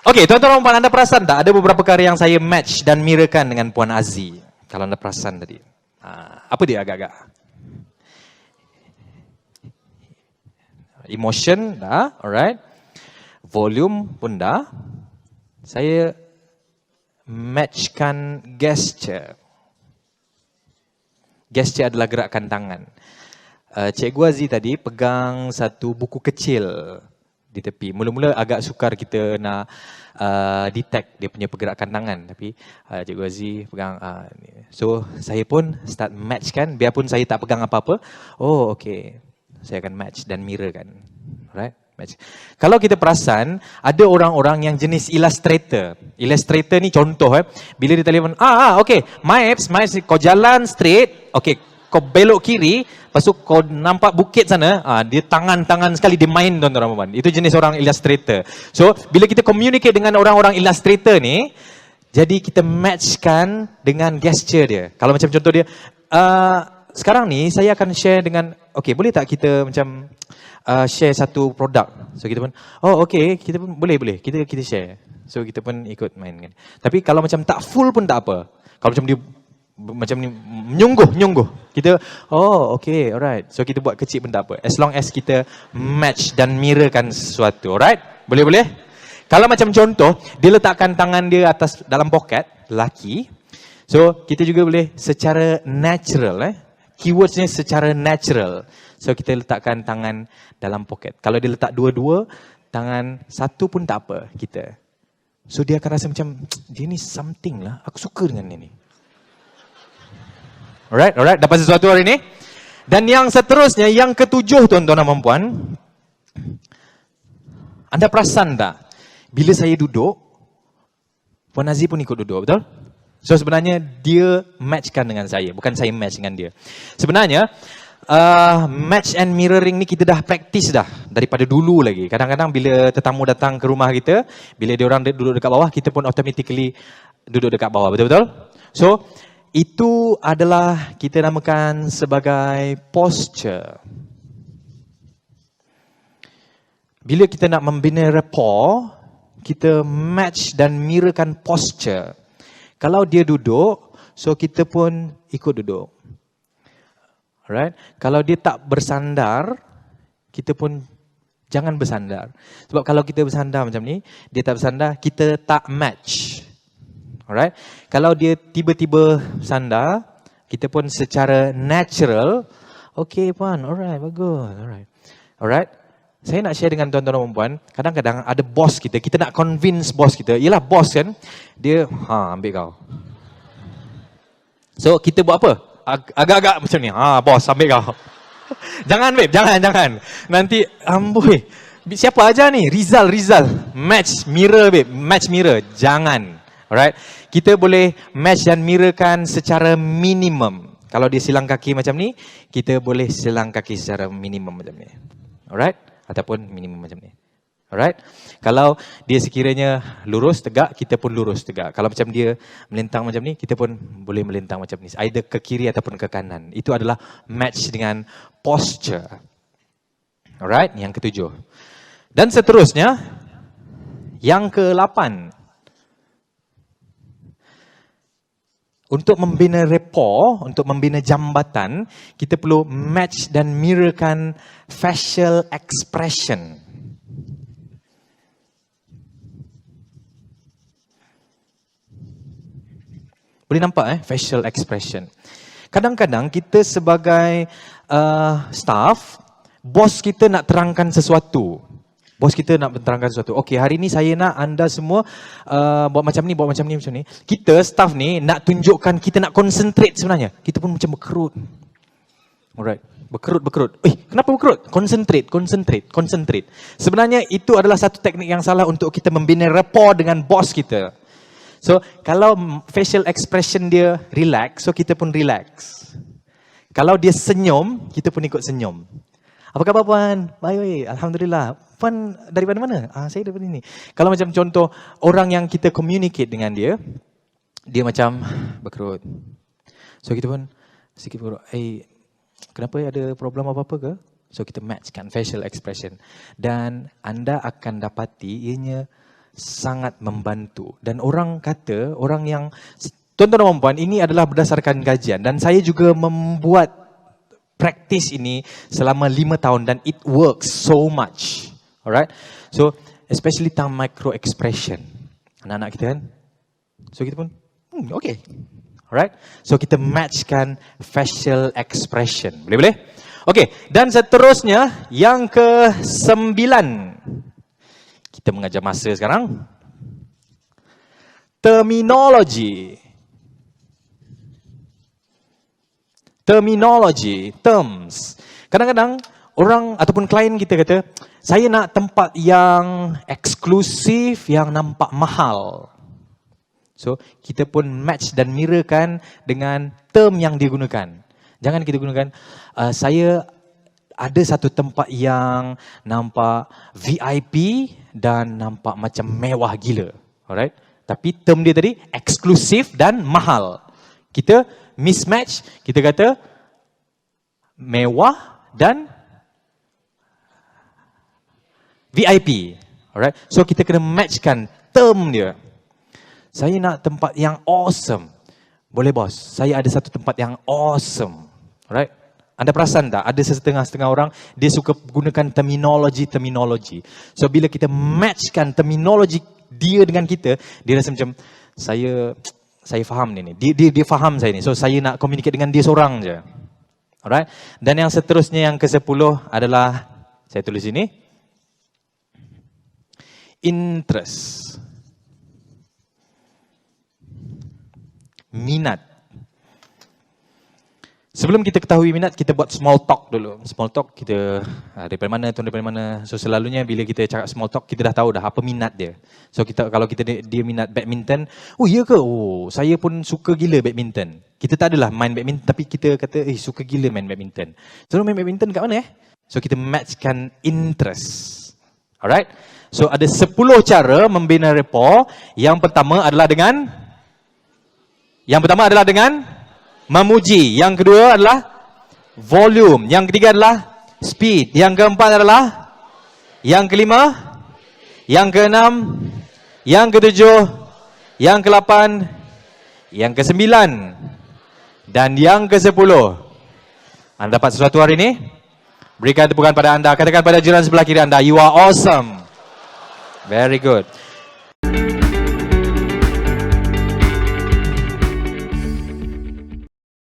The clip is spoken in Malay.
Okey, tuan-tuan dan puan, anda perasan tak ada beberapa perkara yang saya match dan mirrorkan dengan Puan Azzi? Kalau anda perasan tadi. Apa dia agak-agak? Emotion dah, alright. Volume pun dah. Saya matchkan gesture. Gesture adalah gerakan tangan. Cikgu Azzi tadi pegang satu buku kecil di tepi. Mula-mula agak sukar kita nak detect dia punya pergerakan tangan. Tapi Cikgu Azzi pegang. So saya pun start match kan. Biarpun saya tak pegang apa-apa. Oh okay. Saya akan match dan mirrorkan. Alright. Match. Kalau kita perasan, ada orang-orang yang jenis illustrator. Illustrator ni contoh bila dia telefon, okay, Maps, kau jalan straight, okay, kau belok kiri, lepas tu kau nampak bukit sana, dia tangan-tangan sekali, dia main tuan-tuan. Itu jenis orang illustrator. So, bila kita communicate dengan orang-orang illustrator ni, jadi kita matchkan dengan gesture dia. Kalau macam contoh dia, sekarang ni saya akan share dengan, okay, boleh tak kita macam share satu produk. So kita pun, okay, kita pun boleh. Kita share. So kita pun ikut main kan. Tapi kalau macam tak full pun tak apa. Kalau macam dia macam ni menyungguh. Kita, okay, alright. So kita buat kecil pun tak apa. As long as kita match dan mirrorkan sesuatu, alright? Boleh? Kalau macam contoh, dia letakkan tangan dia atas dalam poket, lelaki. So kita juga boleh secara natural, keywordsnya secara natural. So kita letakkan tangan dalam poket. Kalau dia letak dua-dua, tangan satu pun tak apa kita. So dia akan rasa macam, dia ni something lah, aku suka dengan dia ni. Alright, dapat sesuatu hari ni. Dan yang seterusnya, yang ketujuh tuan-tuan dan puan-puan, anda perasan tak? Bila saya duduk, Puan Azzi pun ikut duduk, betul? So sebenarnya dia matchkan dengan saya, bukan saya match dengan dia. Sebenarnya, match and mirroring ni kita dah practice dah daripada dulu lagi. Kadang-kadang bila tetamu datang ke rumah kita, bila dia orang duduk dekat bawah, kita pun automatically duduk dekat bawah. Betul-betul? So, itu adalah kita namakan sebagai posture. Bila kita nak membina rapport, kita match dan mirrorkan posture. Kalau dia duduk, so kita pun ikut duduk. Alright. Kalau dia tak bersandar, kita pun jangan bersandar. Sebab kalau kita bersandar macam ni, dia tak bersandar, kita tak match. Alright. Kalau dia tiba-tiba sandar, kita pun secara natural, okay puan, alright, bagus. Alright. Saya nak share dengan tuan-tuan dan puan, kadang-kadang ada bos kita nak convince bos kita. Yelah bos kan, dia ambil kau. So kita buat apa? Agak-agak macam ni. Bos ambil kau. Jangan babe, jangan. Nanti amboi. Siapa aja ni? Rizal. Match mirror babe, match mirror. Jangan. Alright. Kita boleh match dan mirrorkan secara minimum. Kalau dia silang kaki macam ni, kita boleh silang kaki secara minimum macam ni. Alright? Ataupun minimum macam ni. Alright? Kalau dia sekiranya lurus tegak, kita pun lurus tegak. Kalau macam dia melintang macam ni, kita pun boleh melintang macam ni. Either ke kiri ataupun ke kanan. Itu adalah match dengan posture. Alright? Yang ketujuh. Dan seterusnya, yang ke-8. Untuk membina rapport, untuk membina jambatan, kita perlu match dan mirrorkan facial expression. Boleh nampak facial expression. Kadang-kadang kita sebagai staff, bos kita nak terangkan sesuatu. Okey, hari ni saya nak anda semua buat macam ni. Kita staff ni nak tunjukkan kita nak concentrate sebenarnya. Kita pun macam berkerut. Alright. Berkerut. Kenapa berkerut? Concentrate. Sebenarnya itu adalah satu teknik yang salah untuk kita membina rapport dengan bos kita. So, kalau facial expression dia relax, so kita pun relax. Kalau dia senyum, kita pun ikut senyum. Apa khabar puan? Baik, alhamdulillah. Puan daripada mana? Saya daripada ni. Kalau macam contoh orang yang kita communicate dengan dia macam berkerut. So kita pun sikit berkerut. Kenapa ada problem apa-apa ke? So kita matchkan facial expression. Dan anda akan dapati ianya sangat membantu. Dan orang kata, orang yang, tuan-tuan dan puan, ini adalah berdasarkan kajian dan saya juga membuat praktis ini selama 5 tahun dan it works so much. Alright? So, especially tentang micro expression. Anak-anak kita kan? So, kita pun, okay. Alright? So, kita matchkan facial expression. Boleh-boleh? Okay, dan seterusnya, yang ke-9. Kita mengajar masa sekarang. Terminologi. Terminology, terms. Kadang-kadang orang ataupun klien kita kata, saya nak tempat yang eksklusif, yang nampak mahal. So, kita pun match dan mirrorkan dengan term yang digunakan. Jangan kita gunakan, saya ada satu tempat yang nampak VIP dan nampak macam mewah gila. Alright? Tapi term dia tadi, eksklusif dan mahal. Kita mismatch, kita kata mewah dan VIP. Alright? So kita kena matchkan term dia. Saya nak tempat yang awesome. Boleh bos, saya ada satu tempat yang awesome. Alright? Anda perasan tak? Ada setengah-setengah orang, dia suka gunakan terminologi. So bila kita matchkan terminologi dia dengan kita, dia rasa macam, saya faham ni. Dia faham saya ni. So saya nak communicate dengan dia seorang je. Alright? Dan yang seterusnya yang ke-10 adalah, saya tulis ini, interest. Minat. Sebelum kita ketahui minat, kita buat small talk dulu. Small talk, kita daripada mana, tuan daripada mana. So selalunya bila kita cakap small talk, kita dah tahu dah apa minat dia. So kalau dia minat badminton, oh iya ke? Oh, saya pun suka gila badminton. Kita tak adalah main badminton, tapi kita kata, suka gila main badminton. So main badminton kat mana So kita matchkan interest. Alright? So ada 10 cara membina rapport. Yang pertama adalah dengan memuji. Yang kedua adalah volume. Yang ketiga adalah speed. Yang keempat adalah, yang kelima, yang keenam, yang ketujuh, yang ke-8, yang ke-9 dan yang ke-10. Anda dapat sesuatu hari ini? Berikan tepukan pada anda. Katakan pada jiran sebelah kiri anda, you are awesome. Very good.